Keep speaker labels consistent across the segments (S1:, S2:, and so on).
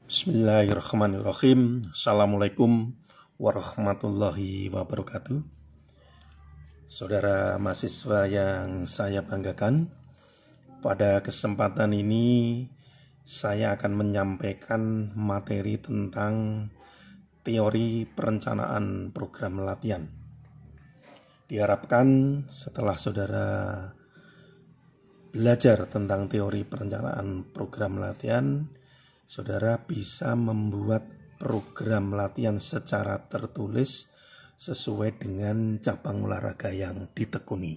S1: Bismillahirrahmanirrahim. Assalamualaikum warahmatullahi wabarakatuh. Saudara mahasiswa yang saya banggakan, pada kesempatan ini saya akan menyampaikan materi tentang teori perencanaan program latihan. Diharapkan setelah saudara belajar tentang teori perencanaan program latihan, saudara bisa membuat program latihan secara tertulis sesuai dengan cabang olahraga yang ditekuni.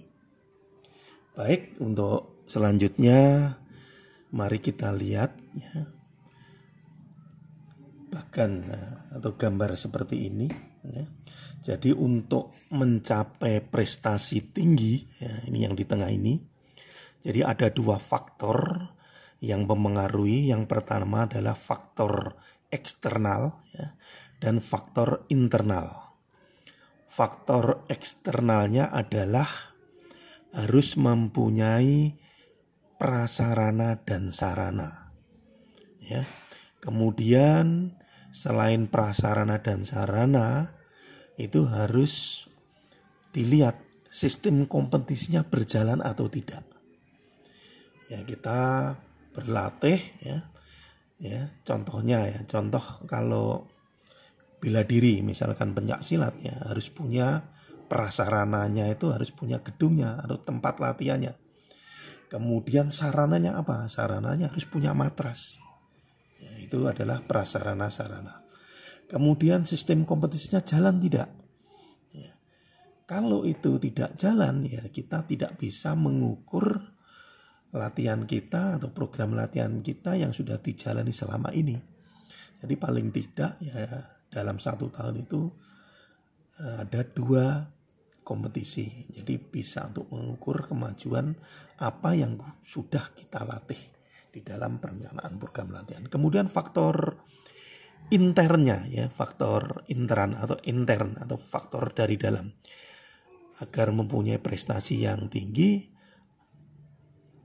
S1: Baik, untuk selanjutnya mari kita lihat ya, bahkan atau gambar seperti ini ya. Jadi untuk mencapai prestasi tinggi ya, ini yang di tengah ini. Jadi ada dua faktor yang mempengaruhi. Yang pertama adalah faktor eksternal ya, dan faktor internal. Faktor eksternalnya adalah harus mempunyai prasarana dan sarana. Ya. Kemudian selain prasarana dan sarana, itu harus dilihat sistem kompetisinya berjalan atau tidak. Ya, kita berlatih ya contohnya ya, contoh kalau bela diri misalkan pencaksilat ya, harus punya prasarananya, itu harus punya gedungnya atau tempat latihannya. Kemudian sarananya apa? Sarananya harus punya matras ya, itu adalah prasarana sarana. Kemudian sistem kompetisinya jalan tidak ya. Kalau itu tidak jalan ya, kita tidak bisa mengukur latihan kita atau program latihan kita yang sudah dijalani selama ini. Jadi paling tidak ya dalam 1 tahun itu ada 2 kompetisi. Jadi bisa untuk mengukur kemajuan apa yang sudah kita latih di dalam perencanaan program latihan. Kemudian faktor internnya ya, faktor intern atau faktor dari dalam. Agar mempunyai prestasi yang tinggi,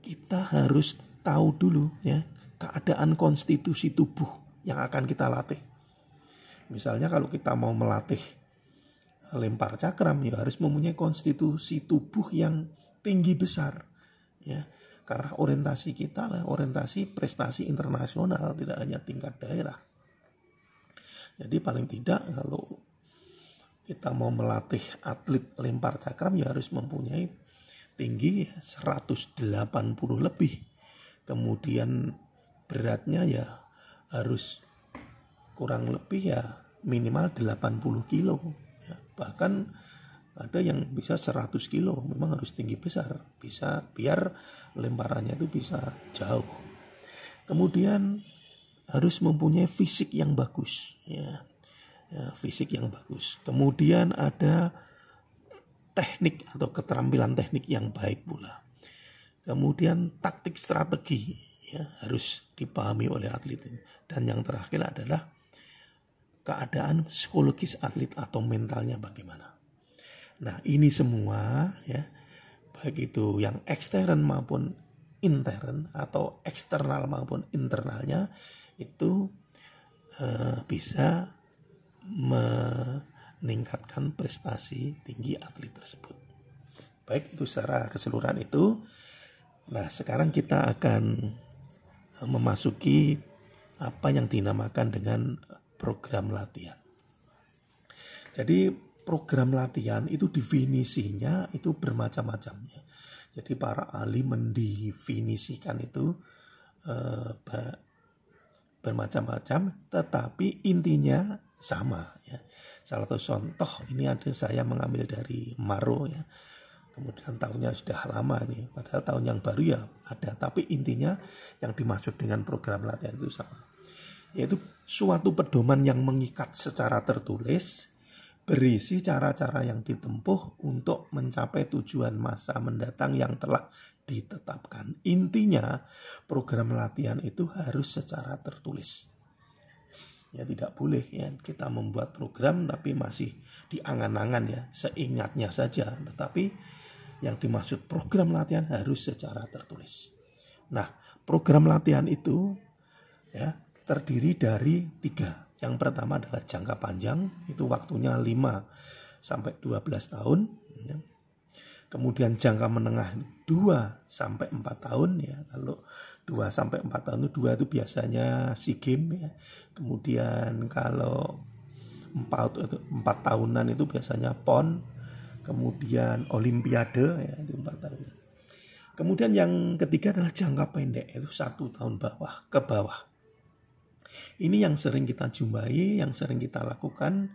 S1: kita harus tahu dulu ya keadaan konstitusi tubuh yang akan kita latih. Misalnya kalau kita mau melatih lempar cakram ya harus mempunyai konstitusi tubuh yang tinggi besar ya. Karena orientasi kita adalah orientasi prestasi internasional, tidak hanya tingkat daerah. Jadi paling tidak kalau kita mau melatih atlet lempar cakram ya harus mempunyai tinggi 180 lebih. Kemudian beratnya ya harus kurang lebih ya minimal 80 kilo. Ya, bahkan ada yang bisa 100 kilo. Memang harus tinggi besar. Bisa biar lemparannya itu bisa jauh. Kemudian harus mempunyai fisik yang bagus. Ya, fisik yang bagus. Kemudian ada teknik atau keterampilan teknik yang baik pula. Kemudian taktik strategi ya, harus dipahami oleh atlet ini. Dan yang terakhir adalah keadaan psikologis atlet atau mentalnya bagaimana. Nah ini semua ya, baik itu yang ekstern maupun intern atau eksternal maupun internalnya itu bisa meningkatkan prestasi tinggi atlet tersebut. Baik, itu secara keseluruhan itu. Nah, sekarang kita akan memasuki apa yang dinamakan dengan program latihan. Jadi program latihan itu definisinya itu bermacam-macam ya. Jadi para ahli mendefinisikan itu bermacam-macam, tetapi intinya sama ya. Salah satu contoh ini ada saya mengambil dari Maro ya. Kemudian tahunnya sudah lama nih, padahal tahun yang baru ya ada. Tapi intinya yang dimaksud dengan program latihan itu sama. Yaitu suatu pedoman yang mengikat secara tertulis, berisi cara-cara yang ditempuh untuk mencapai tujuan masa mendatang yang telah ditetapkan. Intinya program latihan itu harus secara tertulis. Ya tidak boleh ya kita membuat program tapi masih diangan-angan ya, seingatnya saja. Tetapi yang dimaksud program latihan harus secara tertulis. Nah, program latihan itu ya terdiri dari 3. Yang pertama adalah jangka panjang, itu waktunya 5 sampai 12 tahun. Ya. Kemudian jangka menengah 2 sampai 4 tahun ya. Kalau 2 sampai 4 tahun itu 2 itu biasanya SEA Games ya. Kemudian kalau 4 tahunan itu biasanya PON. Kemudian Olimpiade ya, itu 4 tahun. Kemudian yang ketiga adalah jangka pendek, itu 1 tahun ke bawah. Ini yang sering kita jumpai, yang sering kita lakukan.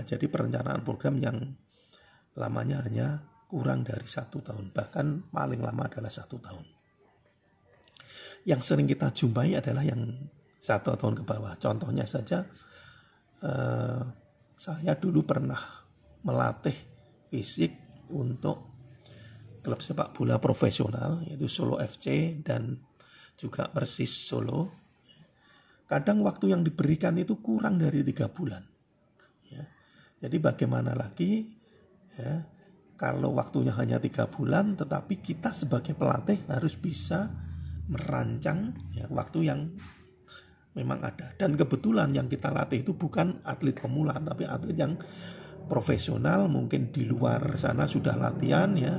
S1: Jadi perencanaan program yang lamanya hanya kurang dari 1 tahun, bahkan paling lama adalah 1 tahun. Yang sering kita jumpai adalah yang 1 tahun ke bawah. Contohnya saja, saya dulu pernah melatih fisik untuk klub sepak bola profesional, yaitu Solo FC dan juga Persis Solo. Kadang waktu yang diberikan itu kurang dari 3 bulan. Ya. Jadi bagaimana lagi ya, kalau waktunya hanya 3 bulan, tetapi kita sebagai pelatih harus bisa merancang ya, waktu yang memang ada. Dan kebetulan yang kita latih itu bukan atlet pemula, tapi atlet yang profesional, mungkin di luar sana sudah latihan ya,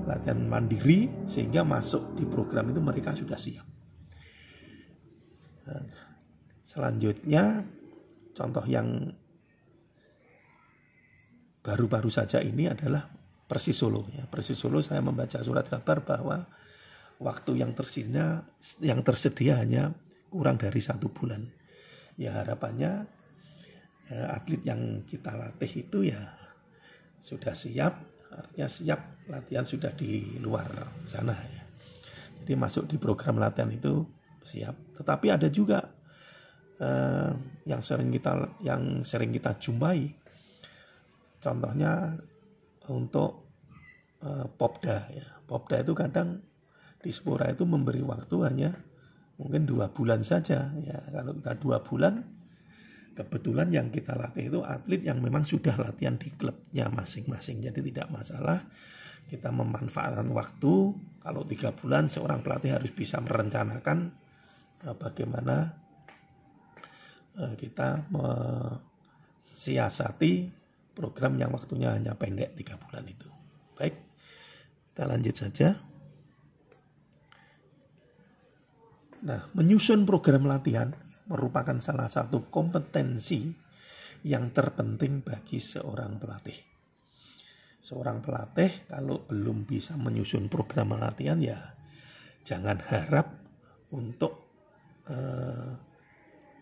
S1: latihan mandiri, sehingga masuk di program itu mereka sudah siap. Selanjutnya, contoh yang baru-baru saja ini adalah Persis Solo. Ya, Persis Solo saya membaca surat kabar bahwa waktu yang tersedia hanya kurang dari 1 bulan. Ya harapannya atlet yang kita latih itu ya sudah siap, artinya siap latihan sudah di luar sana ya. Jadi masuk di program latihan itu siap. Tetapi ada juga yang sering kita jumpai, contohnya untuk Popda ya. Popda itu kadang Dispora itu memberi waktu hanya mungkin 2 bulan saja ya. Kalau kita 2 bulan, kebetulan yang kita latih itu atlet yang memang sudah latihan di klubnya masing-masing, jadi tidak masalah kita memanfaatkan waktu. Kalau 3 bulan seorang pelatih harus bisa merencanakan bagaimana kita mensiasati program yang waktunya hanya pendek 3 bulan itu. Baik, kita lanjut saja. Nah, menyusun program latihan merupakan salah satu kompetensi yang terpenting bagi seorang pelatih. Seorang pelatih kalau belum bisa menyusun program latihan ya jangan harap untuk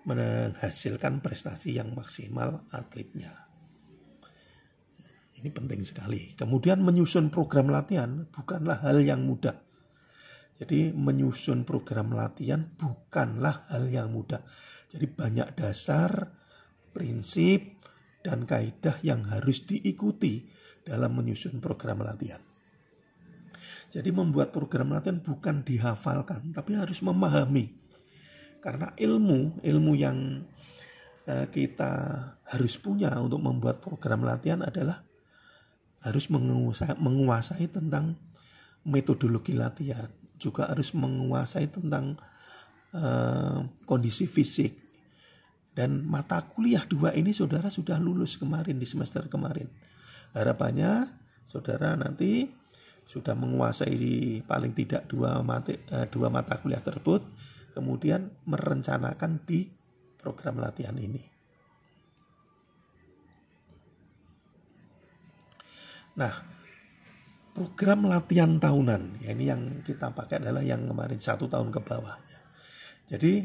S1: menghasilkan prestasi yang maksimal atletnya. Ini penting sekali. Kemudian menyusun program latihan bukanlah hal yang mudah. Jadi menyusun program latihan bukanlah hal yang mudah. Jadi banyak dasar, prinsip, dan kaidah yang harus diikuti dalam menyusun program latihan. Jadi membuat program latihan bukan dihafalkan, tapi harus memahami. Karena ilmu yang kita harus punya untuk membuat program latihan adalah harus menguasai tentang metodologi latihan, juga harus menguasai tentang kondisi fisik. Dan mata kuliah 2 ini saudara sudah lulus kemarin di semester kemarin. Harapannya saudara nanti sudah menguasai paling tidak 2 mata kuliah tersebut, kemudian merencanakan di program latihan ini. Nah, program latihan tahunan, ya ini yang kita pakai adalah yang kemarin 1 tahun ke bawah. Jadi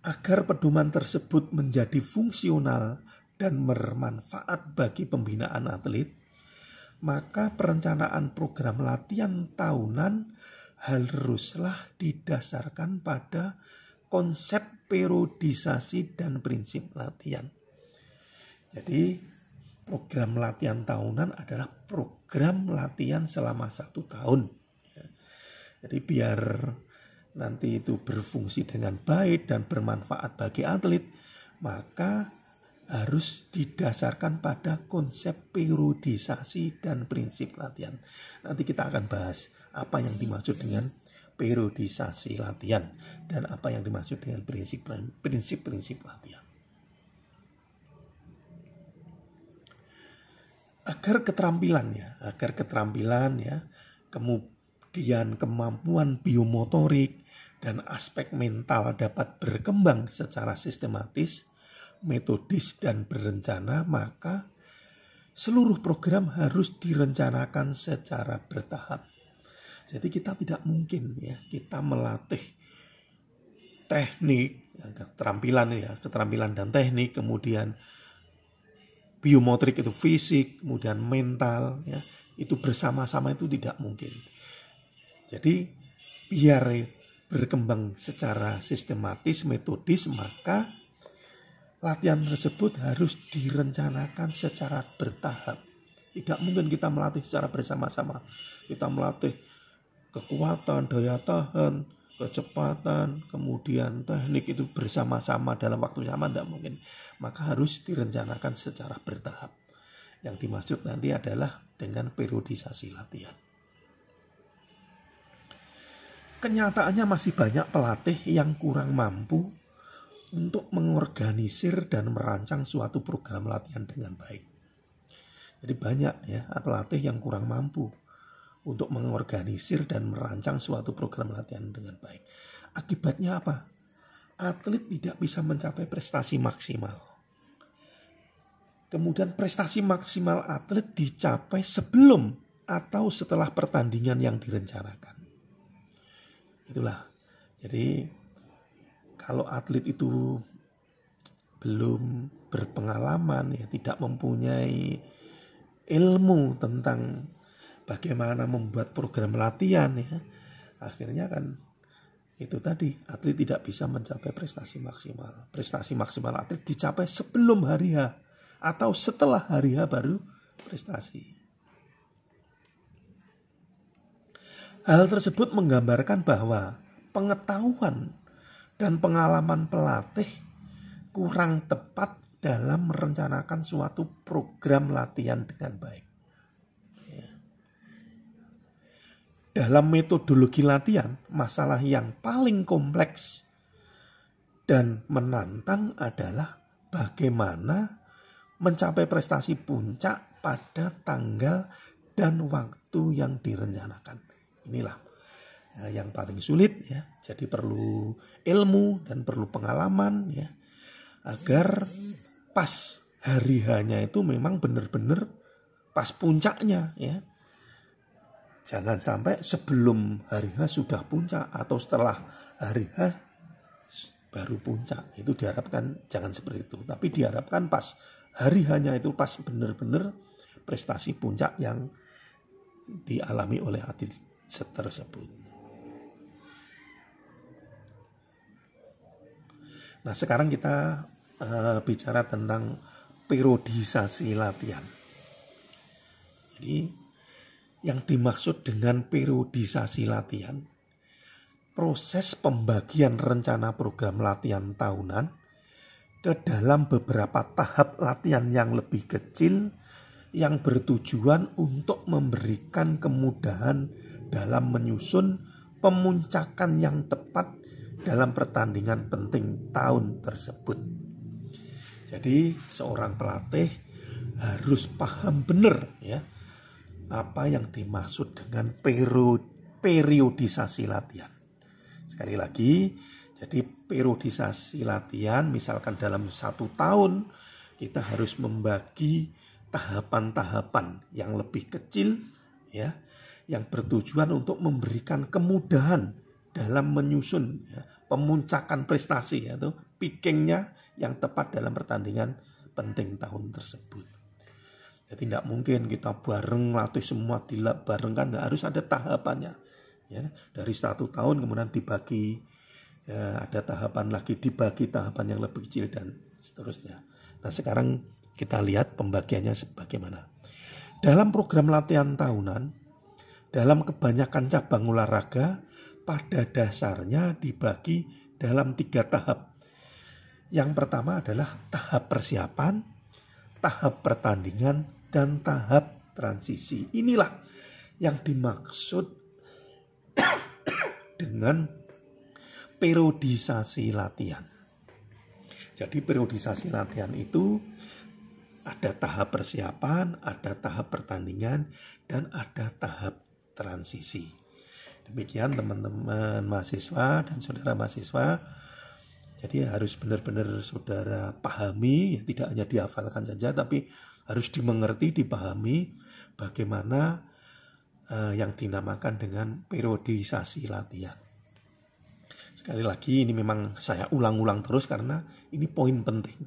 S1: agar pedoman tersebut menjadi fungsional dan bermanfaat bagi pembinaan atlet, maka perencanaan program latihan tahunan haruslah didasarkan pada konsep periodisasi dan prinsip latihan. Jadi program latihan tahunan adalah program latihan selama 1 tahun. Jadi biar nanti itu berfungsi dengan baik dan bermanfaat bagi atlet, maka harus didasarkan pada konsep periodisasi dan prinsip latihan. Nanti kita akan bahas apa yang dimaksud dengan periodisasi latihan dan apa yang dimaksud dengan prinsip-prinsip latihan. Agar keterampilan ya, kemudian kemampuan biomotorik dan aspek mental dapat berkembang secara sistematis, metodis dan berencana, maka seluruh program harus direncanakan secara bertahap. Jadi kita tidak mungkin ya kita melatih teknik, keterampilan dan teknik, kemudian biomotrik itu fisik, kemudian mental ya, itu bersama-sama itu tidak mungkin. Jadi biar berkembang secara sistematis, metodis, maka latihan tersebut harus direncanakan secara bertahap. Tidak mungkin kita melatih secara bersama-sama. Kita melatih kekuatan, daya tahan, kecepatan, kemudian teknik itu bersama-sama dalam waktu sama, tidak mungkin. Maka harus direncanakan secara bertahap. Yang dimaksud nanti adalah dengan periodisasi latihan. Kenyataannya masih banyak pelatih yang kurang mampu untuk mengorganisir dan merancang suatu program latihan dengan baik. Jadi banyak ya pelatih yang kurang mampu untuk mengorganisir dan merancang suatu program latihan dengan baik. Akibatnya apa? Atlet tidak bisa mencapai prestasi maksimal. Kemudian prestasi maksimal atlet dicapai sebelum atau setelah pertandingan yang direncanakan. Itulah. Jadi kalau atlet itu belum berpengalaman, ya tidak mempunyai ilmu tentang bagaimana membuat program latihan, ya akhirnya kan itu tadi atlet tidak bisa mencapai prestasi maksimal. Prestasi maksimal atlet dicapai sebelum hari H atau setelah hari H baru prestasi. Hal tersebut menggambarkan bahwa pengetahuan dan pengalaman pelatih kurang tepat dalam merencanakan suatu program latihan dengan baik. Dalam metodologi latihan, masalah yang paling kompleks dan menantang adalah bagaimana mencapai prestasi puncak pada tanggal dan waktu yang direncanakan. Inilah yang paling sulit ya. Jadi perlu ilmu dan perlu pengalaman ya, agar pas hari H-nya itu memang benar-benar pas puncaknya ya. Jangan sampai sebelum hari H sudah puncak atau setelah hari H baru puncak. Itu diharapkan jangan seperti itu. Tapi diharapkan pas hari H-nya itu pas benar-benar prestasi puncak yang dialami oleh atlet tersebut. Nah sekarang kita bicara tentang periodisasi latihan. Jadi yang dimaksud dengan periodisasi latihan, proses pembagian rencana program latihan tahunan ke dalam beberapa tahap latihan yang lebih kecil yang bertujuan untuk memberikan kemudahan dalam menyusun pemuncakan yang tepat dalam pertandingan penting tahun tersebut. Jadi seorang pelatih harus paham benar ya apa yang dimaksud dengan periodisasi latihan. Sekali lagi, jadi periodisasi latihan misalkan dalam 1 tahun kita harus membagi tahapan-tahapan yang lebih kecil ya, yang bertujuan untuk memberikan kemudahan dalam menyusun ya, pemuncakan prestasi atau peakingnya yang tepat dalam pertandingan penting tahun tersebut. Jadi tidak mungkin kita bareng latih semua di lab bareng, kan harus ada tahapannya ya. Dari 1 tahun kemudian dibagi ya, ada tahapan lagi dibagi tahapan yang lebih kecil dan seterusnya. Nah sekarang kita lihat pembagiannya sebagaimana. Dalam program latihan tahunan, dalam kebanyakan cabang olahraga, pada dasarnya dibagi dalam 3 tahap. Yang pertama adalah tahap persiapan, tahap pertandingan, dan tahap transisi. Inilah yang dimaksud dengan periodisasi latihan. Jadi periodisasi latihan itu ada tahap persiapan, ada tahap pertandingan, dan ada tahap transisi. Demikian teman-teman mahasiswa dan saudara mahasiswa. Jadi harus benar-benar saudara pahami, ya tidak hanya dihafalkan saja, tapi harus dimengerti, dipahami bagaimana yang dinamakan dengan periodisasi latihan. Sekali lagi ini memang saya ulang-ulang terus karena ini poin penting.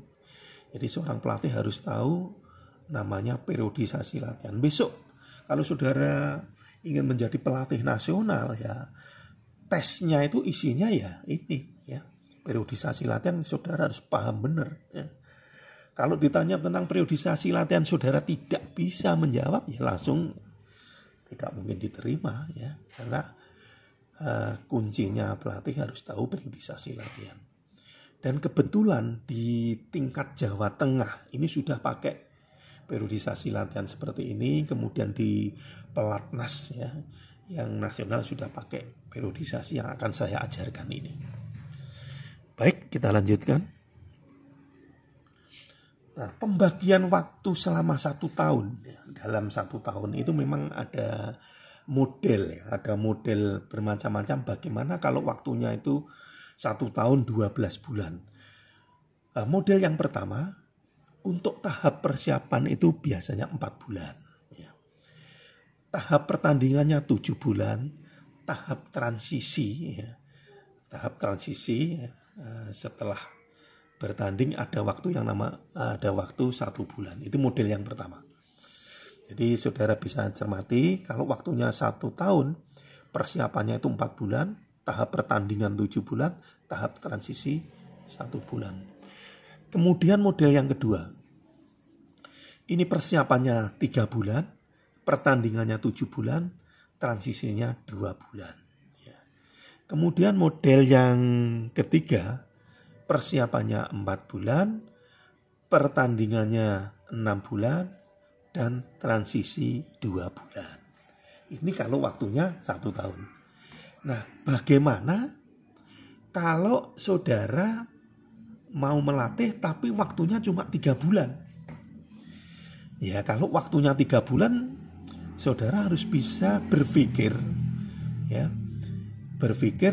S1: Jadi seorang pelatih harus tahu namanya periodisasi latihan. Besok kalau saudara ingin menjadi pelatih nasional, ya tesnya itu isinya ya ini ya. Periodisasi latihan saudara harus paham benar ya. Kalau ditanya tentang periodisasi latihan saudara tidak bisa menjawab, ya langsung tidak mungkin diterima ya. Karena kuncinya pelatih harus tahu periodisasi latihan. Dan kebetulan di tingkat Jawa Tengah ini sudah pakai periodisasi latihan seperti ini. Kemudian di Pelatnas ya, yang nasional sudah pakai periodisasi yang akan saya ajarkan ini. Baik, kita lanjutkan. Nah, pembagian waktu selama 1 tahun. Ya, dalam 1 tahun itu memang ada model, ya, ada model bermacam-macam bagaimana kalau waktunya itu 1 tahun 12 bulan. Nah, model yang pertama, untuk tahap persiapan itu biasanya 4 bulan. Ya. Tahap pertandingannya 7 bulan, tahap transisi, ya. Tahap transisi ya, setelah bertanding ada waktu 1 bulan. Itu model yang pertama. Jadi saudara bisa cermati kalau waktunya 1 tahun, persiapannya itu 4 bulan, tahap pertandingan 7 bulan, tahap transisi 1 bulan. Kemudian model yang kedua, ini persiapannya 3 bulan, pertandingannya 7 bulan, transisinya 2 bulan. Kemudian model yang ketiga, persiapannya 4 bulan, pertandingannya 6 bulan, dan transisi 2 bulan. Ini kalau waktunya 1 tahun. Nah, bagaimana kalau saudara mau melatih tapi waktunya cuma 3 bulan? Ya, kalau waktunya 3 bulan, saudara harus bisa berpikir, ya. Berpikir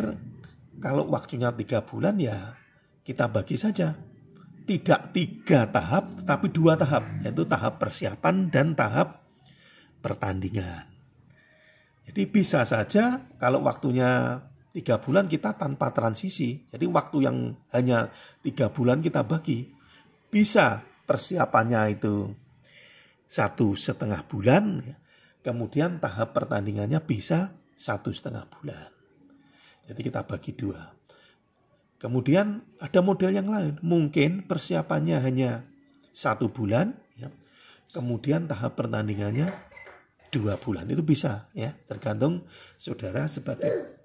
S1: kalau waktunya 3 bulan ya kita bagi saja. Tidak 3 tahap tapi 2 tahap. Yaitu tahap persiapan dan tahap pertandingan. Jadi bisa saja kalau waktunya 3 bulan kita tanpa transisi. Jadi waktu yang hanya 3 bulan kita bagi. Bisa persiapannya itu 1,5 bulan. Kemudian tahap pertandingannya bisa 1,5 bulan. Jadi kita bagi 2. Kemudian ada model yang lain. Mungkin persiapannya hanya 1 bulan. Ya. Kemudian tahap pertandingannya 2 bulan. Itu bisa ya. Tergantung saudara sebagai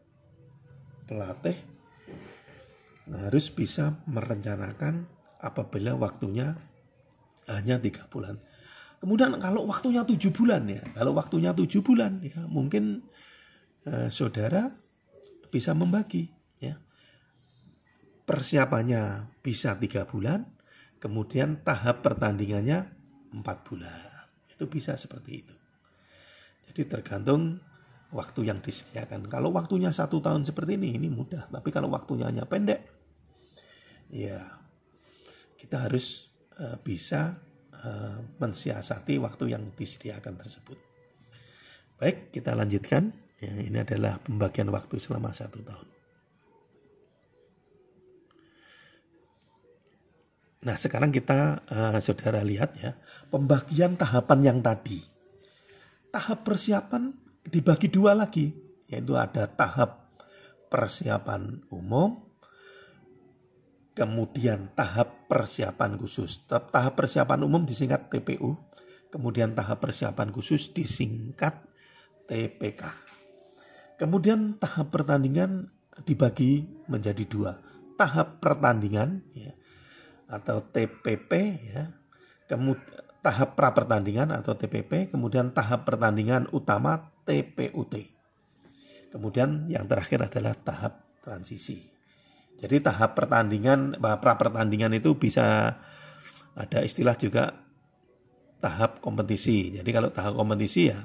S1: pelatih harus bisa merencanakan apabila waktunya hanya 3 bulan. Kemudian kalau waktunya 7 bulan ya. Kalau waktunya 7 bulan ya mungkin saudara bisa membagi ya. Persiapannya bisa 3 bulan, kemudian tahap pertandingannya 4 bulan. Itu bisa seperti itu. Jadi tergantung waktu yang disediakan. Kalau waktunya 1 tahun seperti ini mudah. Tapi kalau waktunya hanya pendek, ya kita harus bisa mensiasati waktu yang disediakan tersebut. Baik, kita lanjutkan. Ya, ini adalah pembagian waktu selama 1 tahun. Nah, sekarang kita saudara lihat ya, pembagian tahapan yang tadi. Tahap persiapan dibagi 2 lagi, yaitu ada tahap persiapan umum, kemudian tahap persiapan khusus. Tahap persiapan umum disingkat TPU, kemudian tahap persiapan khusus disingkat TPK. Kemudian tahap pertandingan dibagi menjadi 2. Tahap pertandingan ya, atau TPP ya. Kemudian tahap pra pertandingan atau TPP, kemudian tahap pertandingan utama TPUT. Kemudian yang terakhir adalah tahap transisi. Jadi tahap pertandingan, pra pertandingan itu bisa ada istilah juga tahap kompetisi. Jadi kalau tahap kompetisi ya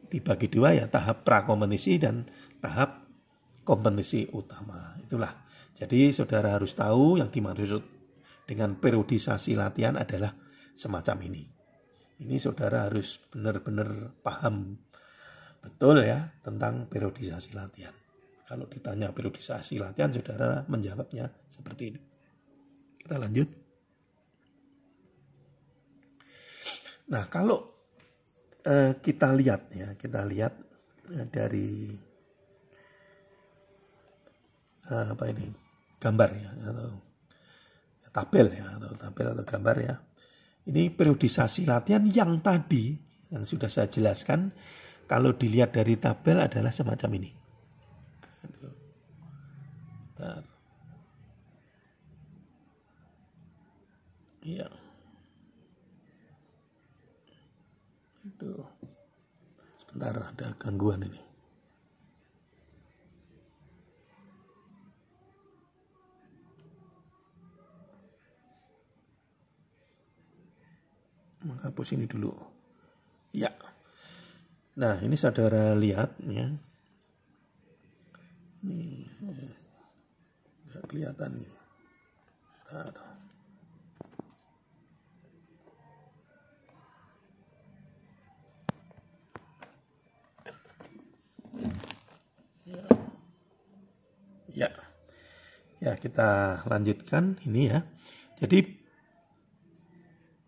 S1: dibagi dua ya, tahap pra kompetisi dan tahap kompetisi utama. Itulah. Jadi saudara harus tahu yang dimaksud dengan periodisasi latihan adalah semacam ini. Ini saudara harus benar-benar paham betul ya tentang periodisasi latihan. Kalau ditanya periodisasi latihan, saudara menjawabnya seperti ini. Kita lanjut. Nah, kalau kita lihat dari gambar ya, atau tabel atau gambar ya. Ini periodisasi latihan yang tadi yang sudah saya jelaskan, kalau dilihat dari tabel adalah semacam ini. Iya. Sebentar, ada gangguan ini. Menghapus ini dulu. Ya. Nah, ini saudara lihat ya. Ini nggak kelihatan nih. Ya. Ya, kita lanjutkan ini ya. Jadi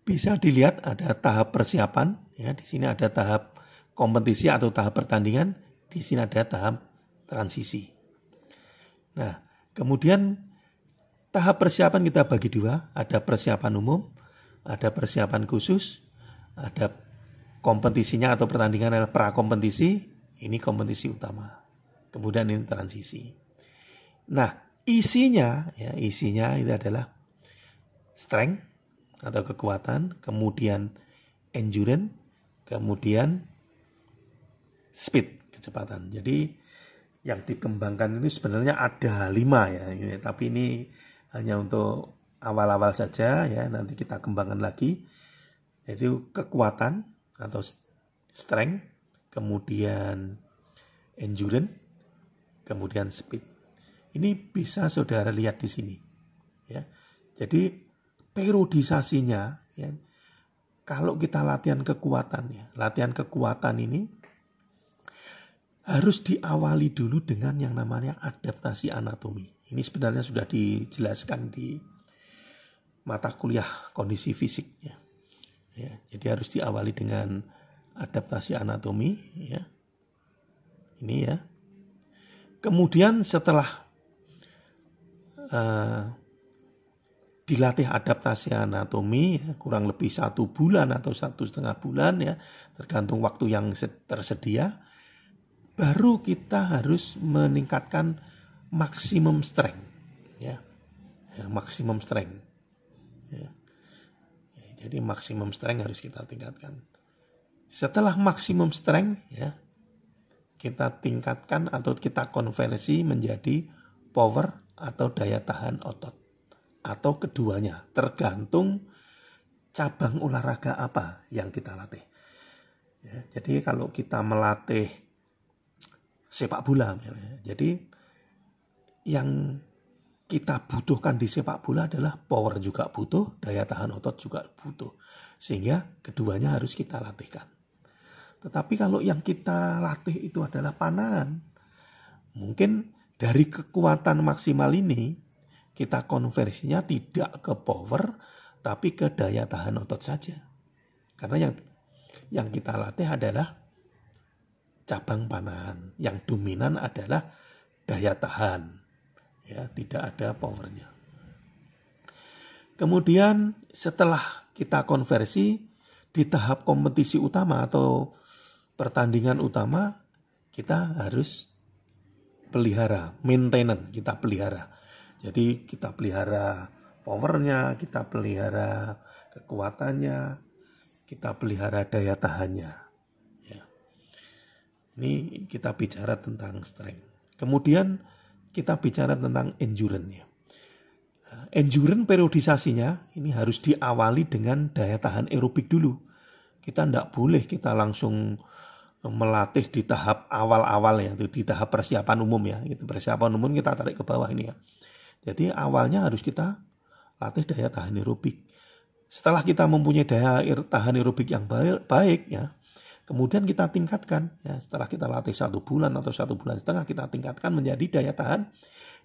S1: bisa dilihat ada tahap persiapan ya, di sini ada tahap kompetisi atau tahap pertandingan, di sini ada tahap transisi. Nah, kemudian tahap persiapan kita bagi dua, ada persiapan umum, ada persiapan khusus, ada kompetisinya atau pertandingan adalah prakompetisi, ini kompetisi utama. Kemudian ini transisi. Nah, isinya itu adalah strength atau kekuatan, kemudian endurance, kemudian speed, kecepatan. Jadi yang dikembangkan ini sebenarnya ada 5 ya, tapi ini hanya untuk awal-awal saja ya, nanti kita kembangkan lagi. Jadi kekuatan atau strength, kemudian endurance, kemudian speed. Ini bisa saudara lihat di sini ya. Jadi periodisasinya ya, kalau kita latihan kekuatan ini harus diawali dulu dengan yang namanya adaptasi anatomi. Ini sebenarnya sudah dijelaskan di mata kuliah kondisi fisik ya. Jadi harus diawali dengan adaptasi anatomi ya. Ini ya. Kemudian setelah dilatih adaptasi anatomi ya, kurang lebih 1 bulan atau 1,5 bulan ya, tergantung waktu yang tersedia, baru kita harus meningkatkan maksimum strength ya, maksimum strength ya. Jadi maksimum strength harus kita tingkatkan. Setelah maksimum strength ya, kita tingkatkan atau kita konversi menjadi power atau daya tahan otot, atau keduanya, tergantung cabang olahraga apa yang kita latih. Ya, jadi kalau kita melatih sepak bola, jadi yang kita butuhkan di sepak bola adalah power juga butuh, daya tahan otot juga butuh, sehingga keduanya harus kita latihkan. Tetapi kalau yang kita latih itu adalah panahan, mungkin dari kekuatan maksimal ini kita konversinya tidak ke power, tapi ke daya tahan otot saja. Karena yang kita latih adalah cabang panahan. Yang dominan adalah daya tahan. Ya, tidak ada powernya. Kemudian setelah kita konversi di tahap kompetisi utama atau pertandingan utama, kita harus pelihara, maintenance, kita pelihara. Jadi kita pelihara powernya, kita pelihara kekuatannya, kita pelihara daya tahannya. Ya. Ini kita bicara tentang strength. Kemudian kita bicara tentang endurance ya. Endurance periodisasinya ini harus diawali dengan daya tahan aerobik dulu. Kita tidak boleh kita langsung melatih di tahap awal-awal ya, di tahap persiapan umum ya. Itu persiapan umum kita tarik ke bawah ini ya. Jadi awalnya harus kita latih daya tahan aerobik. Setelah kita mempunyai daya tahan aerobik yang baik ya, kemudian kita tingkatkan ya. Setelah kita latih 1 bulan atau 1,5 bulan kita tingkatkan menjadi daya tahan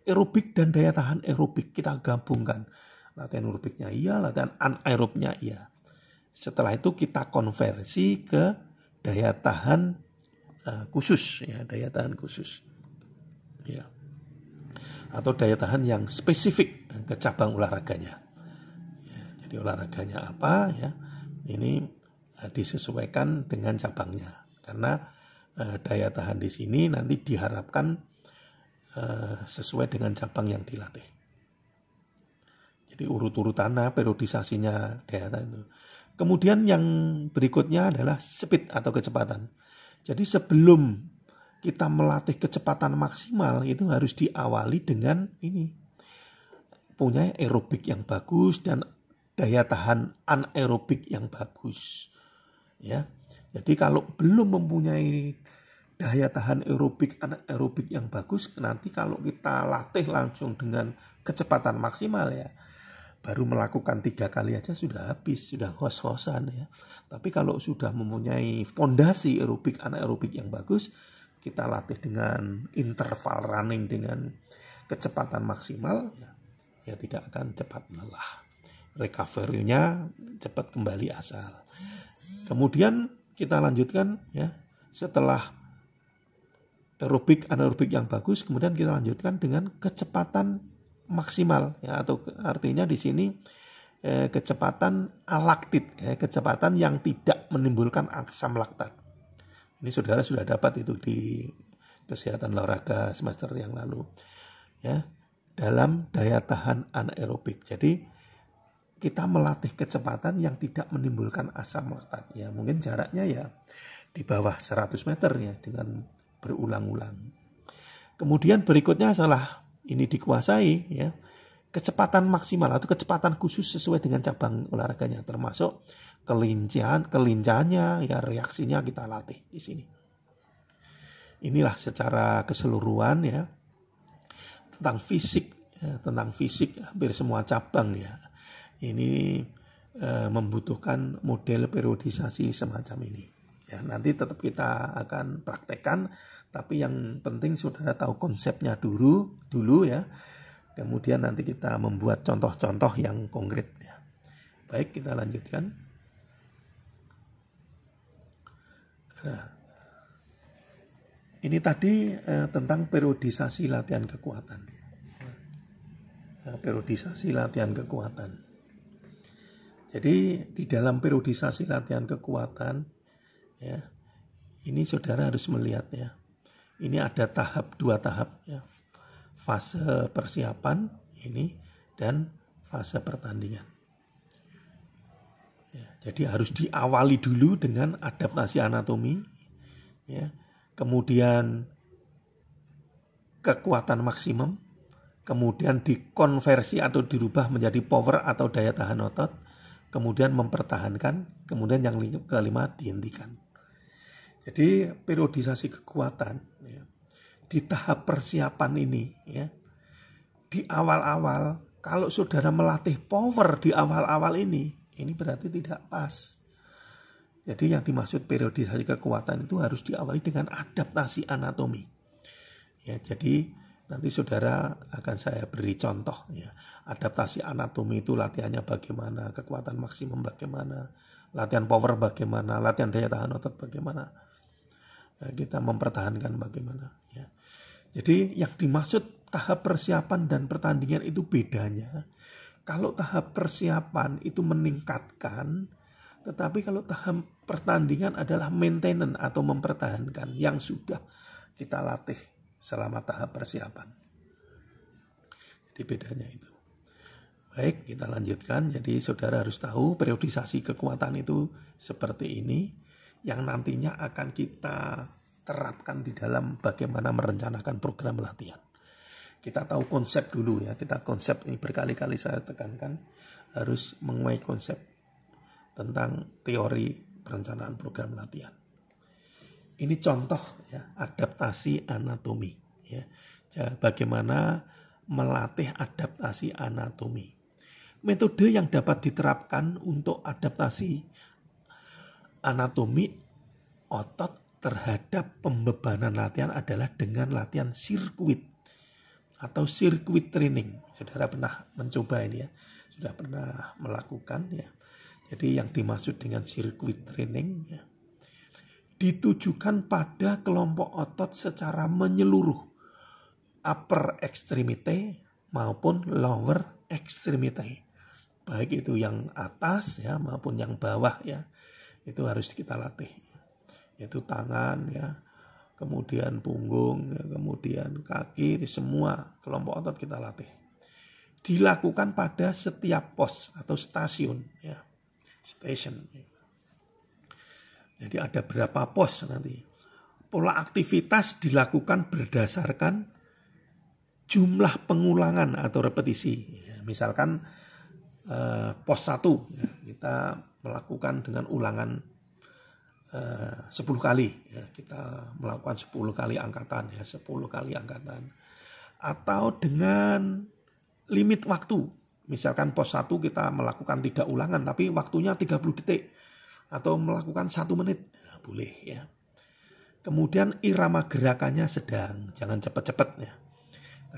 S1: aerobik dan daya tahan aerobik. Kita gabungkan. Latihan aerobiknya iya, latihan anaerobiknya iya. Setelah itu kita konversi ke daya tahan khusus ya, daya tahan khusus. Ya. Atau daya tahan yang spesifik ke cabang olahraganya. Ya, jadi olahraganya apa ya? Ini disesuaikan dengan cabangnya. Karena daya tahan di sini nanti diharapkan sesuai dengan cabang yang dilatih. Jadi urut-urutannya, periodisasinya daya tahan itu. Kemudian yang berikutnya adalah speed atau kecepatan. Jadi sebelum kita melatih kecepatan maksimal itu harus diawali dengan ini. Punya aerobik yang bagus dan daya tahan anaerobik yang bagus. Ya. Jadi kalau belum mempunyai daya tahan aerobik, anaerobik yang bagus, nanti kalau kita latih langsung dengan kecepatan maksimal ya, baru melakukan 3 kali aja sudah habis, sudah ngos-ngosan ya. Tapi kalau sudah mempunyai fondasi aerobik, anaerobik yang bagus, kita latih dengan interval running dengan kecepatan maksimal, ya tidak akan cepat lelah. Recovery-nya cepat kembali asal. Kemudian kita lanjutkan ya, setelah aerobik, anaerobik yang bagus, kemudian kita lanjutkan dengan kecepatan maksimal ya, atau artinya di sini kecepatan alaktit ya, kecepatan yang tidak menimbulkan asam laktat. Ini saudara sudah dapat itu di kesehatan olahraga semester yang lalu ya, dalam daya tahan anaerobik. Jadi kita melatih kecepatan yang tidak menimbulkan asam laktat ya, mungkin jaraknya ya di bawah 100 meter ya, dengan berulang-ulang. Kemudian berikutnya setelah ini dikuasai ya, kecepatan maksimal atau kecepatan khusus sesuai dengan cabang olahraganya, termasuk kelincahannya ya, reaksinya kita latih di sini. Inilah secara keseluruhan ya tentang fisik ya, tentang fisik hampir semua cabang ya. Ini membutuhkan model periodisasi semacam ini. Ya, nanti tetap kita akan praktekkan, tapi yang penting saudara tahu konsepnya dulu ya. Kemudian nanti kita membuat contoh-contoh yang konkret ya. Baik, kita lanjutkan. Nah, ini tadi tentang periodisasi latihan kekuatan. Periodisasi latihan kekuatan. Jadi di dalam periodisasi latihan kekuatan ya, ini saudara harus melihat ya. Ini ada 2 tahap ya. Fase persiapan ini dan fase pertandingan. Ya, jadi harus diawali dulu dengan adaptasi anatomi ya. Kemudian kekuatan maksimum, kemudian dikonversi atau dirubah menjadi power atau daya tahan otot, kemudian mempertahankan, kemudian yang kelima dihentikan. Jadi periodisasi kekuatan ya, di tahap persiapan ini ya, di awal-awal kalau saudara melatih power di awal-awal ini berarti tidak pas. Jadi yang dimaksud periodisasi kekuatan itu harus diawali dengan adaptasi anatomi. Ya, jadi nanti saudara akan saya beri contoh ya. Adaptasi anatomi itu latihannya bagaimana, kekuatan maksimum bagaimana, latihan power bagaimana, latihan daya tahan otot bagaimana. Ya, kita mempertahankan bagaimana ya. Jadi yang dimaksud tahap persiapan dan pertandingan itu bedanya. Kalau tahap persiapan itu meningkatkan, tetapi kalau tahap pertandingan adalah maintenance atau mempertahankan yang sudah kita latih selama tahap persiapan. Jadi bedanya itu. Baik, kita lanjutkan. Jadi saudara harus tahu periodisasi kekuatan itu seperti ini, yang nantinya akan kita terapkan di dalam bagaimana merencanakan program latihan. Kita tahu konsep dulu ya, konsep ini berkali-kali saya tekankan harus menguasai konsep tentang teori perencanaan program latihan. Ini contoh ya, adaptasi anatomi ya. Bagaimana melatih adaptasi anatomi. Metode yang dapat diterapkan untuk adaptasi anatomi otot terhadap pembebanan latihan adalah dengan latihan sirkuit atau sirkuit training. Saudara pernah mencoba ini ya, sudah pernah melakukan ya. Jadi yang dimaksud dengan sirkuit training ya, ditujukan pada kelompok otot secara menyeluruh, upper extremity maupun lower extremity. Baik itu yang atas ya maupun yang bawah ya, itu harus kita latih. Itu tangan ya, kemudian punggung, ya, kemudian kaki, itu semua kelompok otot kita latih. Dilakukan pada setiap pos atau stasiun ya, station. Jadi ada berapa pos nanti. Pola aktivitas dilakukan berdasarkan jumlah pengulangan atau repetisi. Ya, misalkan pos 1 ya, kita melakukan dengan ulangan 10 kali ya, kita melakukan 10 kali angkatan ya, 10 kali angkatan. Atau dengan limit waktu. Misalkan pos 1 kita melakukan 3 ulangan tapi waktunya 30 detik atau melakukan 1 menit. Ya, boleh ya. Kemudian irama gerakannya sedang, jangan cepat-cepat ya.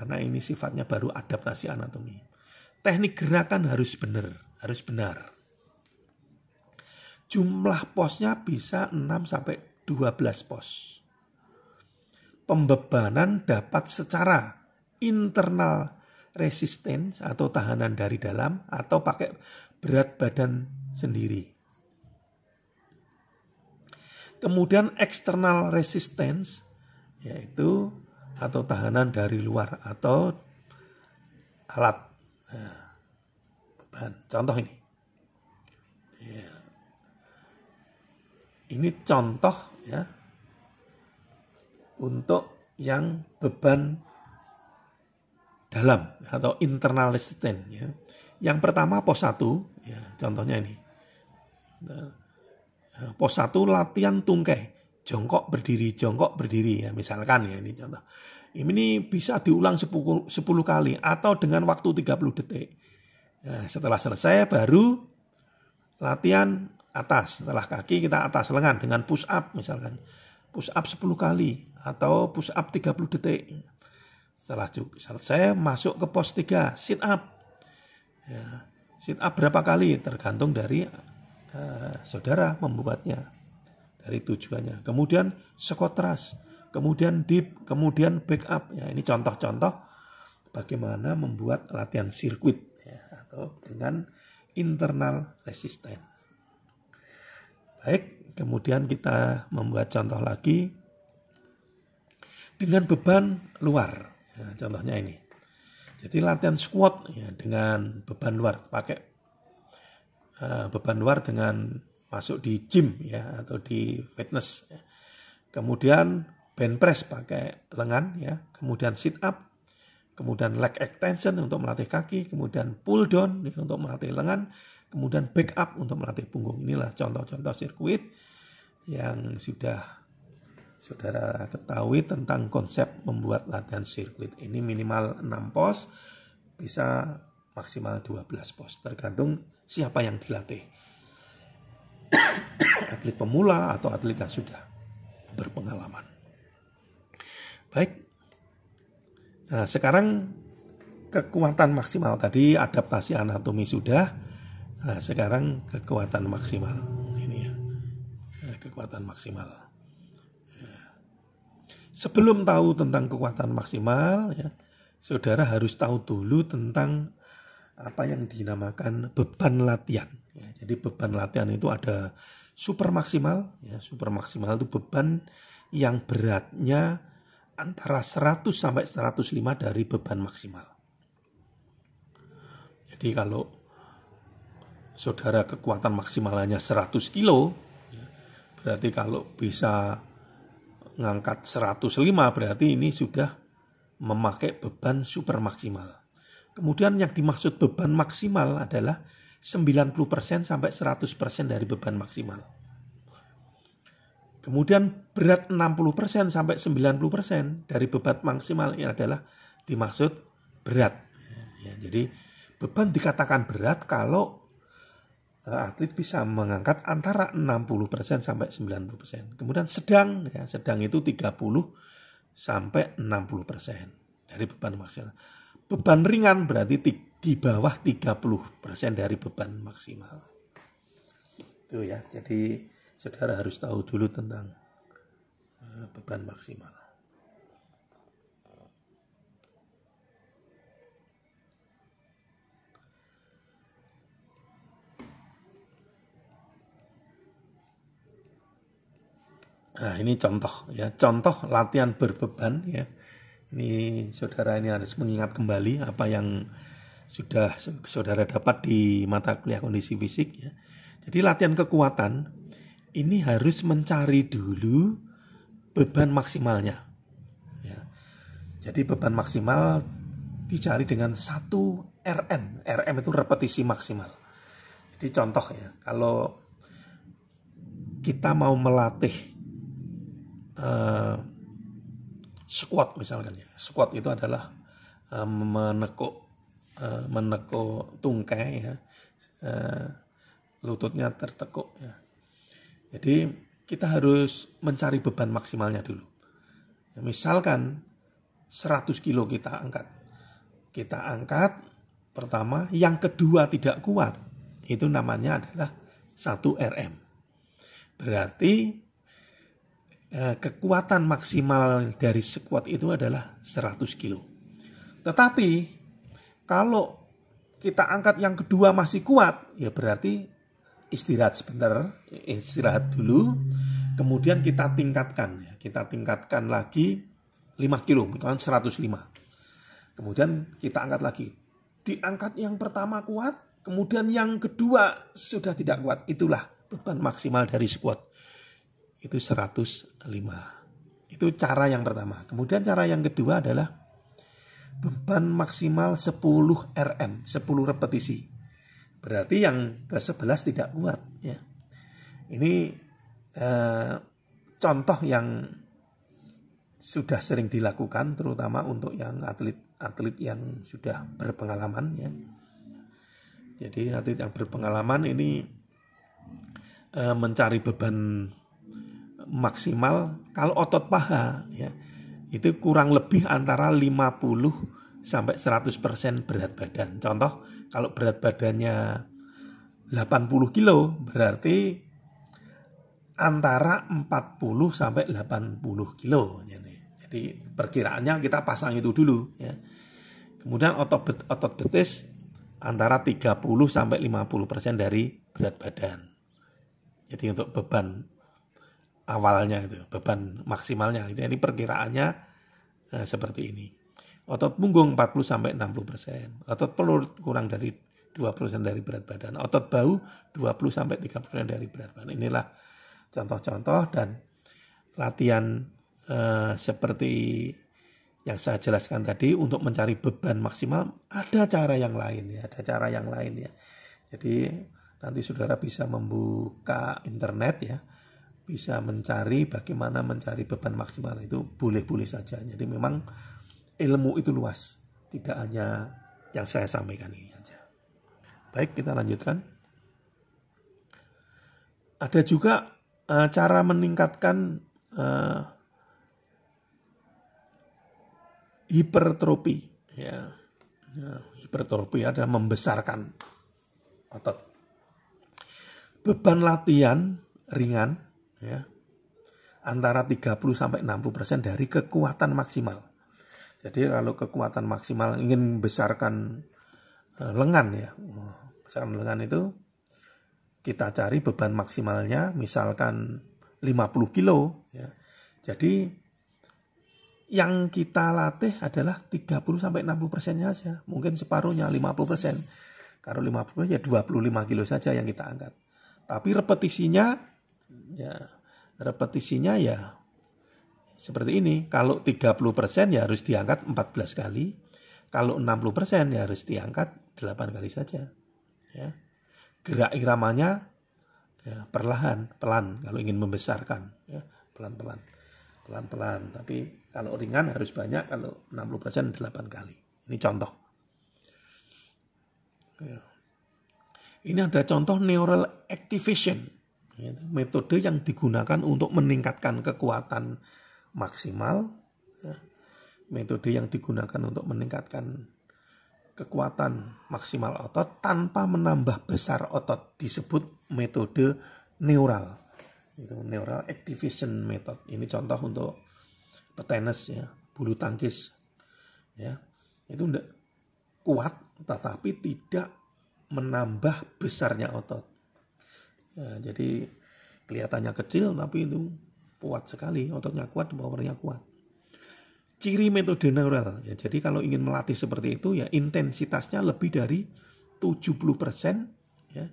S1: Karena ini sifatnya baru adaptasi anatomi. Teknik gerakan harus benar. Jumlah posnya bisa 6-12 pos. Pembebanan dapat secara internal resistance atau tahanan dari dalam atau pakai berat badan sendiri. Kemudian external resistance yaitu atau tahanan dari luar atau alat. Nah, beban. Contoh ini. Ya. Ini contoh ya untuk yang beban dalam atau internal resistance ya. Yang pertama pos 1 ya, contohnya ini. Pos 1 latihan tungkai, jongkok berdiri ya, misalkan ya ini contoh. Ini bisa diulang 10 kali atau dengan waktu 30 detik. Nah, setelah selesai baru latihan atas. Setelah kaki kita atas lengan dengan push up misalkan. Push up 10 kali atau push up 30 detik. Setelah selesai masuk ke pos 3, sit up. Ya, sit up berapa kali tergantung dari saudara membuatnya. Dari tujuannya. Kemudian squat thrust, kemudian dip, kemudian back up. Ya, ini contoh-contoh bagaimana membuat latihan sirkuit ya, atau dengan internal resistance. Baik, kemudian kita membuat contoh lagi dengan beban luar. Ya, contohnya ini. Jadi latihan squat ya, dengan beban luar, pakai beban luar dengan masuk di gym ya atau di fitness. Ya. Kemudian bench press pakai lengan ya, kemudian sit up, kemudian leg extension untuk melatih kaki, kemudian pull down ya, untuk melatih lengan, kemudian back up untuk melatih punggung. Inilah contoh-contoh sirkuit yang sudah saudara ketahui tentang konsep membuat latihan sirkuit. Ini minimal 6 pos, bisa maksimal 12 pos, tergantung siapa yang dilatih. Atlet pemula atau atlet yang sudah berpengalaman. Baik. Nah, sekarang kekuatan maksimal tadi adaptasi anatomi sudah. Nah, sekarang kekuatan maksimal. Ini ya. Kekuatan maksimal. Sebelum tahu tentang kekuatan maksimal, ya, saudara harus tahu dulu tentang apa yang dinamakan beban latihan. Ya, jadi beban latihan itu ada super maksimal. Ya, super maksimal itu beban yang beratnya antara 100 sampai 105 dari beban maksimal. Jadi kalau saudara kekuatan maksimalnya 100 kilo, ya, berarti kalau bisa ngangkat 105 berarti ini sudah memakai beban super maksimal. Kemudian yang dimaksud beban maksimal adalah 90% sampai 100% dari beban maksimal. Kemudian berat 60% sampai 90% dari beban maksimal ini adalah dimaksud berat. Ya, jadi beban dikatakan berat kalau atlet bisa mengangkat antara 60% sampai 90%. Kemudian sedang, ya, sedang itu 30 sampai 60% dari beban maksimal. Beban ringan berarti di bawah 30% dari beban maksimal. Itu ya, jadi saudara harus tahu dulu tentang beban maksimal. Nah, ini contoh ya, contoh latihan berbeban ya. Ini saudara ini harus mengingat kembali apa yang sudah saudara dapat di mata kuliah kondisi fisik ya. Jadi latihan kekuatan ini harus mencari dulu beban maksimalnya. Ya. Jadi beban maksimal dicari dengan 1 RM. RM itu repetisi maksimal. Jadi contoh ya, kalau kita mau melatih squat misalkan ya. Squat itu adalah menekuk tungkai ya. Lututnya tertekuk ya. Jadi kita harus mencari beban maksimalnya dulu. Ya, misalkan 100 kilo kita angkat. Kita angkat pertama, yang kedua tidak kuat. Itu namanya adalah 1 RM. Berarti kekuatan maksimal dari squat itu adalah 100 kilo. Tetapi kalau kita angkat yang kedua masih kuat, ya berarti istirahat sebentar, istirahat dulu. Kemudian kita tingkatkan, ya. Kita tingkatkan lagi 5 kilo, misalkan 105. Kemudian kita angkat lagi. Diangkat yang pertama kuat, kemudian yang kedua sudah tidak kuat. Itulah beban maksimal dari squat. Itu 105. Itu cara yang pertama. Kemudian cara yang kedua adalah beban maksimal 10 RM, 10 repetisi. Berarti yang ke-11 tidak kuat ya. Ini contoh yang sudah sering dilakukan terutama untuk yang atlet yang sudah berpengalaman ya. Jadi atlet yang berpengalaman ini mencari beban maksimal kalau otot paha ya itu kurang lebih antara 50 sampai 100% berat badan. Contoh kalau berat badannya 80 kilo berarti antara 40 sampai 80 kilo. Jadi perkiraannya kita pasang itu dulu ya. Kemudian otot betis antara 30 sampai 50% dari berat badan. Jadi untuk beban awalnya itu, beban maksimalnya itu, ini perkiraannya seperti ini. Otot punggung 40 sampai 60%, otot perut kurang dari 20% dari berat badan, otot bahu 20 sampai 30% dari berat badan. Inilah contoh-contoh dan latihan seperti yang saya jelaskan tadi untuk mencari beban maksimal. Ada cara yang lain ya, Jadi nanti saudara bisa membuka internet ya. Bisa mencari bagaimana mencari beban maksimal itu boleh-boleh saja. Jadi memang ilmu itu luas. Tidak hanya yang saya sampaikan ini saja. Baik, kita lanjutkan. Ada juga cara meningkatkan hipertrofi. Ya. Hipertrofi adalah membesarkan otot. Beban latihan ringan ya, antara 30 sampai 60% dari kekuatan maksimal. Jadi kalau kekuatan maksimal ingin membesarkan lengan ya, besarkan lengan itu kita cari beban maksimalnya misalkan 50 kilo ya. Jadi yang kita latih adalah 30 sampai 60%-nya saja. Mungkin separuhnya 50%. Kalau 50% ya 25 kilo saja yang kita angkat. Tapi repetisinya ya seperti ini. Kalau 30% ya harus diangkat 14 kali. Kalau 60% ya harus diangkat 8 kali saja. Ya. Gerak iramanya ya, perlahan, pelan kalau ingin membesarkan. Ya, pelan-pelan. Pelan-pelan. Tapi kalau ringan harus banyak, kalau 60% 8 kali. Ini contoh. Ya. Ini ada contoh neural activation. Ya, metode yang digunakan untuk meningkatkan kekuatan maksimal. Ya. Metode yang digunakan untuk meningkatkan kekuatan maksimal otot tanpa menambah besar otot disebut metode neural. Itu neural activation method. Ini contoh untuk petenis ya, bulu tangkis. Ya. Itu enggak kuat tetapi tidak menambah besarnya otot. Ya, jadi kelihatannya kecil tapi itu kuat sekali, ototnya kuat, powernya kuat. Ciri metode neural, ya, jadi kalau ingin melatih seperti itu ya intensitasnya lebih dari 70%, ya,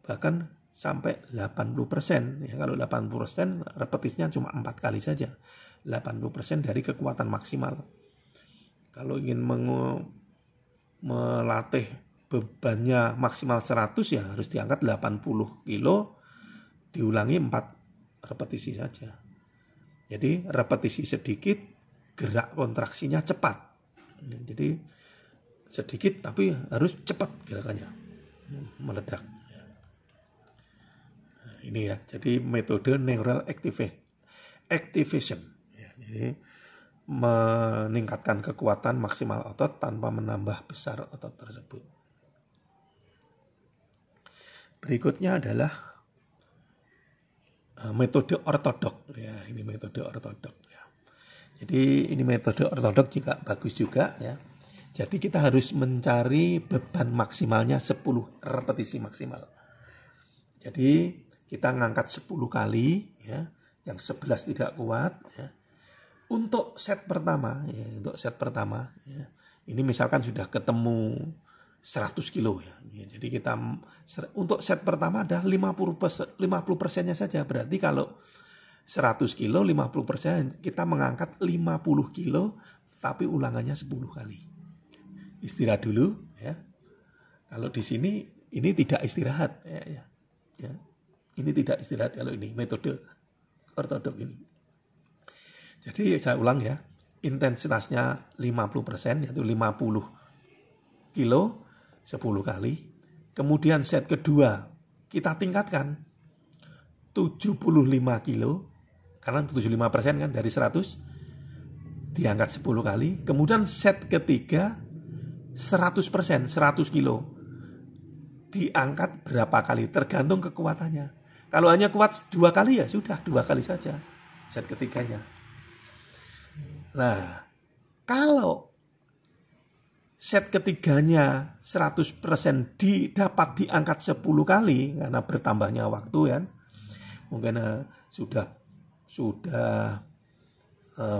S1: bahkan sampai 80%. Ya, kalau 80% repetisinya cuma 4 kali saja, 80% dari kekuatan maksimal. Kalau ingin melatih bebannya maksimal 100 ya harus diangkat 80 kilo, diulangi 4 repetisi saja. Jadi repetisi sedikit, gerak kontraksinya cepat. Jadi sedikit tapi harus cepat gerakannya, meledak. Nah, ini ya, jadi metode neural activation. Ya, jadi meningkatkan kekuatan maksimal otot tanpa menambah besar otot tersebut. Berikutnya adalah metode ortodok. Ya, ini metode ortodok. Jadi ini metode ortodok juga bagus juga ya. Jadi kita harus mencari beban maksimalnya 10 repetisi maksimal. Jadi kita ngangkat 10 kali ya, yang 11 tidak kuat ya. Untuk set pertama ya, ini misalkan sudah ketemu 100 kilo ya. Jadi kita untuk set pertama ada 50%-nya saja. Berarti kalau 100 kilo, 50% kita mengangkat 50 kilo, tapi ulangannya 10 kali. Istirahat dulu, ya. Kalau di sini, ini tidak istirahat. Ya. Ini tidak istirahat kalau ini, metode ortodok ini. Jadi saya ulang ya, intensitasnya 50%, yaitu 50 kilo, 10 kali. Kemudian set kedua, kita tingkatkan 75 kilo, karena 75% kan dari 100 diangkat 10 kali. Kemudian set ketiga 100%, 100 kilo diangkat berapa kali tergantung kekuatannya. Kalau hanya kuat 2 kali ya sudah 2 kali saja set ketiganya. Nah, kalau set ketiganya 100% dapat diangkat 10 kali karena bertambahnya waktu kan. Mungkin sudah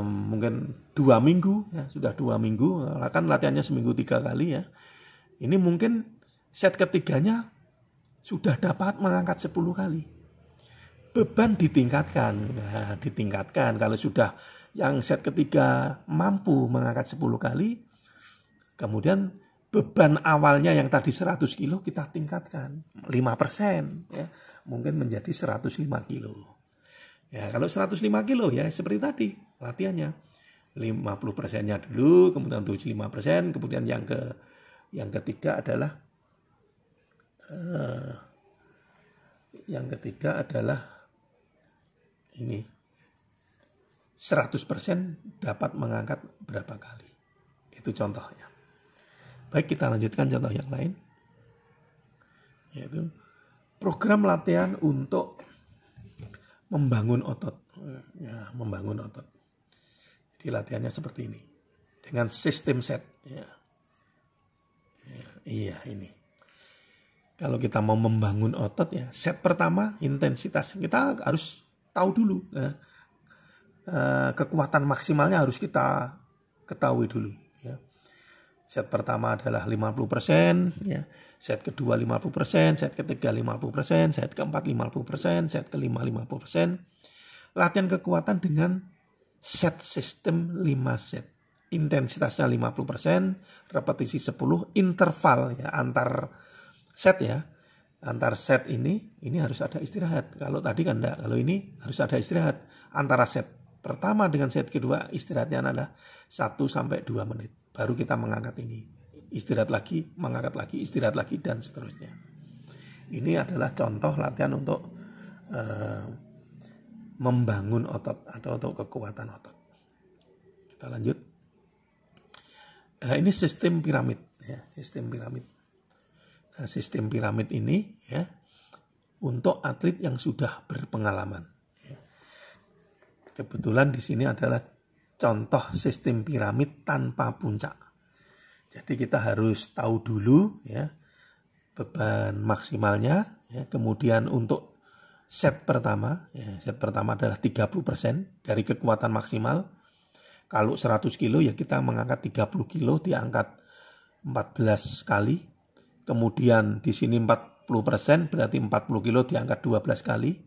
S1: mungkin 2 minggu ya, sudah 2 minggu, kan latihannya seminggu 3 kali ya. Ini mungkin set ketiganya sudah dapat mengangkat 10 kali. Beban ditingkatkan. Nah, ditingkatkan kalau sudah yang set ketiga mampu mengangkat 10 kali, kemudian beban awalnya yang tadi 100 kilo kita tingkatkan 5% ya, mungkin menjadi 105 kilo. Ya, kalau 105 kilo ya seperti tadi latihannya 50%-nya dulu, kemudian 75%, kemudian yang ketiga adalah ini 100% dapat mengangkat berapa kali. Itu contohnya. Baik, kita lanjutkan contoh yang lain, yaitu program latihan untuk membangun otot. Ya, membangun otot. Jadi latihannya seperti ini. Dengan sistem set. Ya. Iya, ini. Kalau kita mau membangun otot ya, set pertama intensitas. Kita harus tahu dulu. Ya. Kekuatan maksimalnya harus kita ketahui dulu. Ya. Set pertama adalah 50%. Ya. Set kedua 50%, set ketiga 50%, set keempat 50%, set kelima 50%. Latihan kekuatan dengan set sistem 5 set. Intensitasnya 50%, repetisi 10, interval ya antar set ya. Antar set ini harus ada istirahat. Kalau tadi kan enggak, kalau ini harus ada istirahat. Antara set pertama dengan set kedua istirahatnya adalah 1 sampai 2 menit. Baru kita mengangkat ini. Istirahat lagi, mengangkat lagi, istirahat lagi, dan seterusnya. Ini adalah contoh latihan untuk membangun otot atau untuk kekuatan otot. Kita lanjut. Nah, ini sistem piramid ya, sistem piramid. Nah, sistem piramid ini ya untuk atlet yang sudah berpengalaman. Ya. Kebetulan di sini adalah contoh sistem piramid tanpa puncak. Jadi kita harus tahu dulu ya beban maksimalnya ya. Kemudian untuk set pertama adalah 30% dari kekuatan maksimal. Kalau 100 kilo ya kita mengangkat 30 kilo diangkat 14 kali. Kemudian di sini 40% berarti 40 kilo diangkat 12 kali.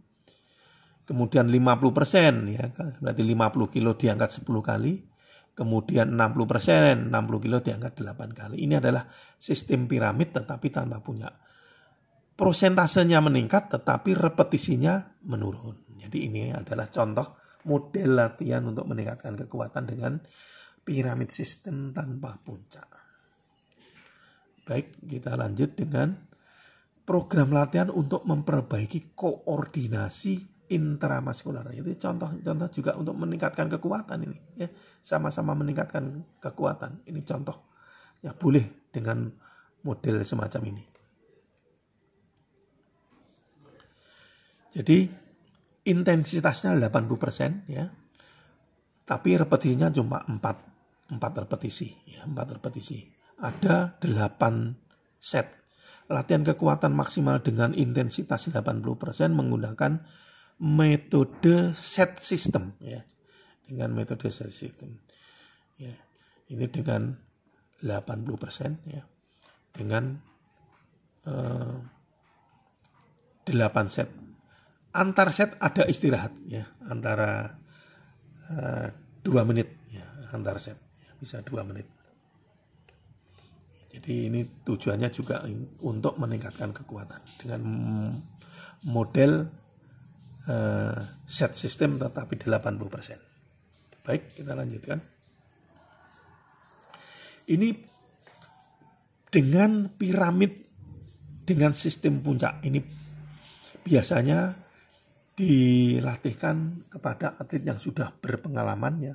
S1: Kemudian 50% ya berarti 50 kilo diangkat 10 kali. Kemudian 60%, 60 kilo diangkat 8 kali. Ini adalah sistem piramid tetapi tanpa puncak. Prosentasenya meningkat tetapi repetisinya menurun. Jadi ini adalah contoh model latihan untuk meningkatkan kekuatan dengan piramid sistem tanpa puncak. Baik, kita lanjut dengan program latihan untuk memperbaiki koordinasi intramuskular. Itu contoh juga untuk meningkatkan kekuatan ini ya. Sama-sama meningkatkan kekuatan. Ini contoh. Ya boleh dengan model semacam ini. Jadi intensitasnya 80% ya. Tapi repetisinya cuma 4 repetisi ya, 4 repetisi. Ada 8 set. Latihan kekuatan maksimal dengan intensitas 80% menggunakan metode set system ya. Dengan metode set system. Ya. Ini dengan 80% ya. Dengan 8 set. Antar set ada istirahat ya, antara 2 menit ya, antar set ya, bisa 2 menit. Jadi ini tujuannya juga untuk meningkatkan kekuatan dengan model set system tetapi 80%. Baik, kita lanjutkan. Ini dengan piramid dengan sistem puncak. Ini biasanya dilatihkan kepada atlet yang sudah berpengalaman ya,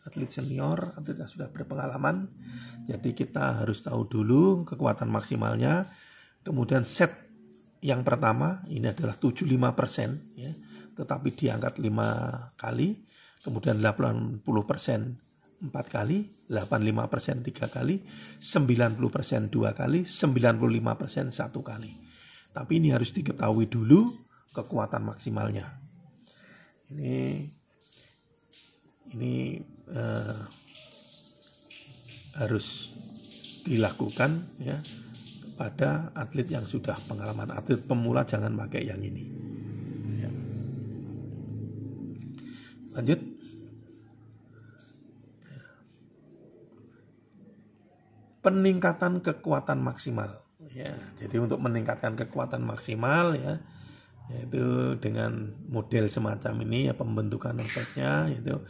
S1: atlet senior, atlet yang sudah berpengalaman. Jadi kita harus tahu dulu kekuatan maksimalnya. Kemudian set yang pertama ini adalah 75% ya, tetapi diangkat 5 kali. Kemudian 80% 4 kali, 85% 3 kali, 90% 2 kali, 95% 1 kali. Tapi ini harus diketahui dulu kekuatan maksimalnya. Ini harus dilakukan ya pada atlet yang sudah pengalaman. Atlet pemula jangan pakai yang ini. Ya. Lanjut. Peningkatan kekuatan maksimal. Ya, jadi untuk meningkatkan kekuatan maksimal ya, yaitu dengan model semacam ini ya, pembentukan ototnya yaitu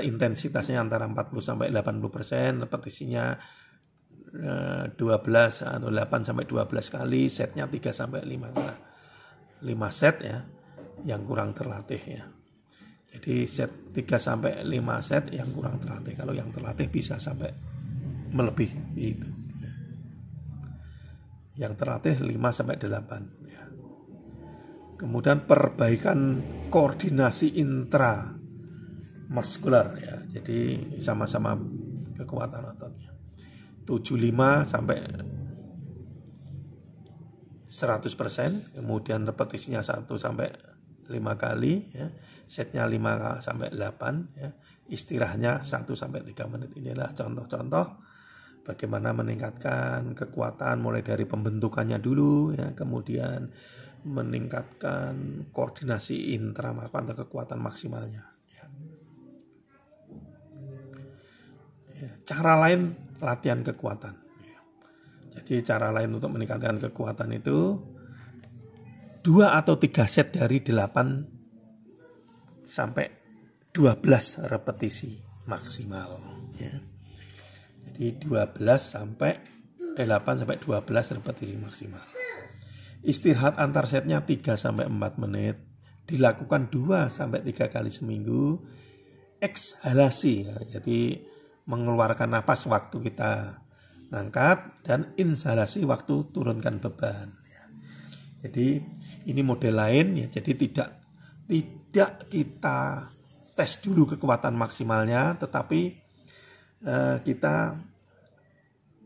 S1: intensitasnya antara 40 sampai 80%, repetisinya 12 atau 8 sampai 12 kali, setnya 3 sampai 5 set ya, yang kurang terlatih ya. Jadi set 3 sampai 5 set yang kurang terlatih. Kalau yang terlatih bisa sampai melebihi itu. Yang terlatih 5 sampai 8 ya. Kemudian perbaikan koordinasi intramuskular ya. Jadi sama-sama kekuatan ototnya. 75 sampai 100%, kemudian repetisinya 1 sampai 5 kali ya. Setnya 5 sampai 8 ya. Istirahatnya 1 sampai 3 menit. Inilah contoh-contoh bagaimana meningkatkan kekuatan mulai dari pembentukannya dulu ya, kemudian meningkatkan koordinasi intramuskular atau kekuatan maksimalnya ya. cara lain latihan kekuatan. Jadi cara lain untuk meningkatkan kekuatan itu 2 atau 3 set dari 8 sampai 12 repetisi maksimal. Ya. Jadi 8 sampai 12 repetisi maksimal. Istirahat antar setnya 3 sampai 4 menit. Dilakukan 2 sampai 3 kali seminggu. Ekshalasi, ya. Jadi mengeluarkan napas waktu kita ngangkat dan inhalasi waktu turunkan beban. Jadi ini model lain, ya. Jadi tidak kita tes dulu kekuatan maksimalnya, tetapi kita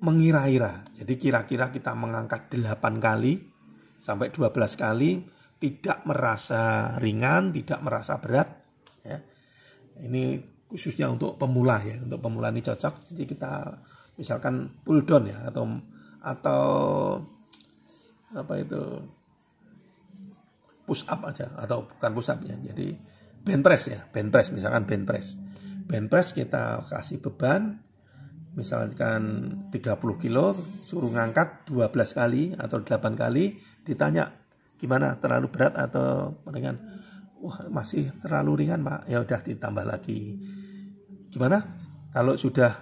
S1: mengira-ira. Jadi kira-kira kita mengangkat 8 kali sampai 12 kali, tidak merasa ringan, tidak merasa berat. Ya. Ini khususnya untuk pemula, ya. Untuk pemula ini cocok. Jadi kita misalkan pull down, ya, atau apa itu, push up aja, atau bukan push up, ya. Jadi bench press, ya, bench press, misalkan bench press. Bench press kita kasih beban misalkan 30 kilo, suruh ngangkat 12 kali atau 8 kali, ditanya gimana, terlalu berat atau ringan? Wah, masih terlalu ringan, Pak. Ya udah ditambah lagi. Gimana? Kalau sudah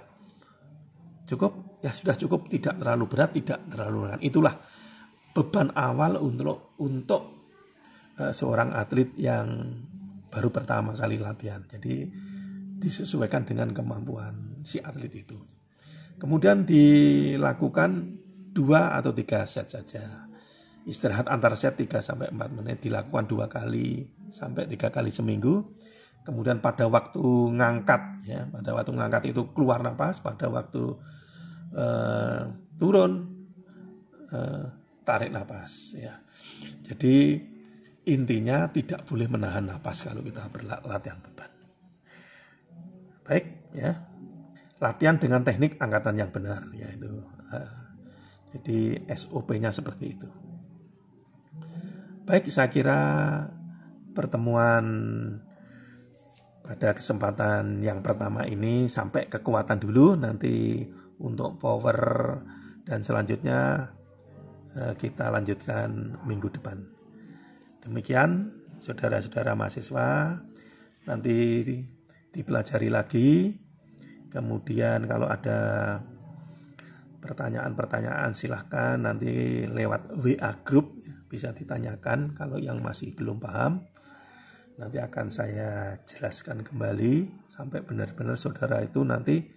S1: cukup, ya sudah cukup, tidak terlalu berat, tidak terlalu ringan. Itulah beban awal untuk seorang atlet yang baru pertama kali latihan. Jadi disesuaikan dengan kemampuan si atlet itu. Kemudian dilakukan 2 atau 3 set saja. Istirahat antar set 3 sampai 4 menit, dilakukan 2 kali sampai 3 kali seminggu. Kemudian pada waktu ngangkat, ya, pada waktu ngangkat itu keluar napas, pada waktu turun tarik napas, ya. Jadi intinya tidak boleh menahan napas kalau kita berlatihan beban. Baik, ya. Latihan dengan teknik angkatan yang benar, yaitu jadi SOP-nya seperti itu. Baik, saya kira pertemuan pada kesempatan yang pertama ini sampai kekuatan dulu. Nanti untuk power dan selanjutnya kita lanjutkan minggu depan. Demikian saudara-saudara mahasiswa, nanti dipelajari lagi. Kemudian kalau ada pertanyaan-pertanyaan silahkan nanti lewat WA group bisa ditanyakan. Kalau yang masih belum paham, nanti akan saya jelaskan kembali sampai benar-benar saudara itu nanti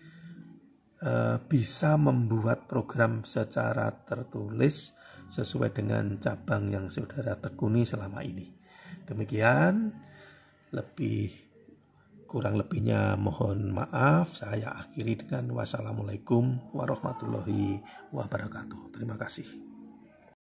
S1: bisa membuat program secara tertulis sesuai dengan cabang yang saudara tekuni selama ini. Demikian, kurang lebihnya mohon maaf. Saya akhiri dengan wassalamualaikum warahmatullahi wabarakatuh. Terima kasih.